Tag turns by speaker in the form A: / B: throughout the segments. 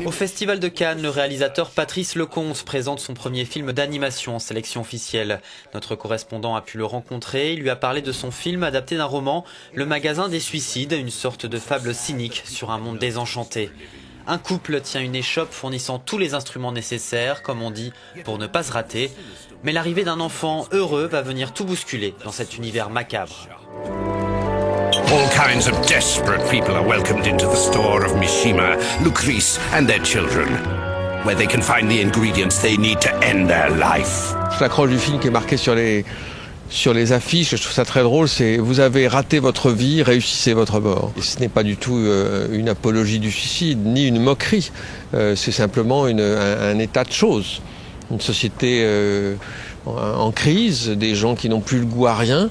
A: Au Festival de Cannes, le réalisateur Patrice Lecomte présente son premier film d'animation en sélection officielle. Notre correspondant a pu le rencontrer. Il lui a parlé de son film adapté d'un roman, Le Magasin des Suicides, une sorte de fable cynique sur un monde désenchanté. Un couple tient une échoppe fournissant tous les instruments nécessaires, comme on dit, pour ne pas se rater. Mais l'arrivée d'un enfant heureux va venir tout bousculer dans cet univers macabre.
B: All kinds of desperate people are welcomed into the store of Mishima, Lucrece and their children, where they can find the ingredients they need to end their life.
C: L'accroche du film qui est marquée sur les affiches, je trouve ça très drôle, c'est « Vous avez raté votre vie, réussissez votre mort ». Et ce n'est pas du tout une apologie du suicide, ni une moquerie, c'est simplement un état de choses. Une société en crise, des gens qui n'ont plus le goût à rien.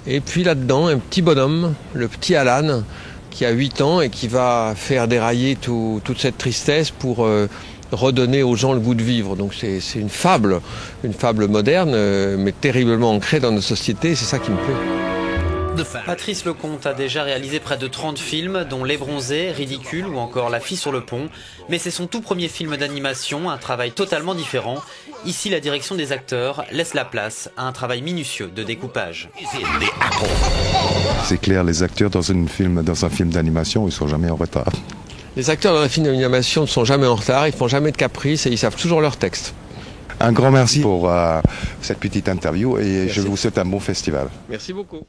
C: Et puis là-dedans, un petit bonhomme, le petit Alan, qui a 8 ans et qui va faire dérailler toute cette tristesse pour redonner aux gens le goût de vivre. Donc c'est une fable moderne, mais terriblement ancrée dans nos sociétés, c'est ça qui me plaît.
A: Patrice Lecomte a déjà réalisé près de 30 films, dont Les Bronzés, Ridicule ou encore La fille sur le pont. Mais c'est son tout premier film d'animation, un travail totalement différent. Ici, la direction des acteurs laisse la place à un travail minutieux de découpage.
D: C'est clair, les acteurs dans un film d'animation, ils ne sont jamais en retard.
C: Les acteurs dans un film d'animation ne sont jamais en retard, ils ne font jamais de caprices et ils savent toujours leur texte.
D: Un grand merci pour cette petite interview et je vous souhaite un bon festival.
C: Merci beaucoup.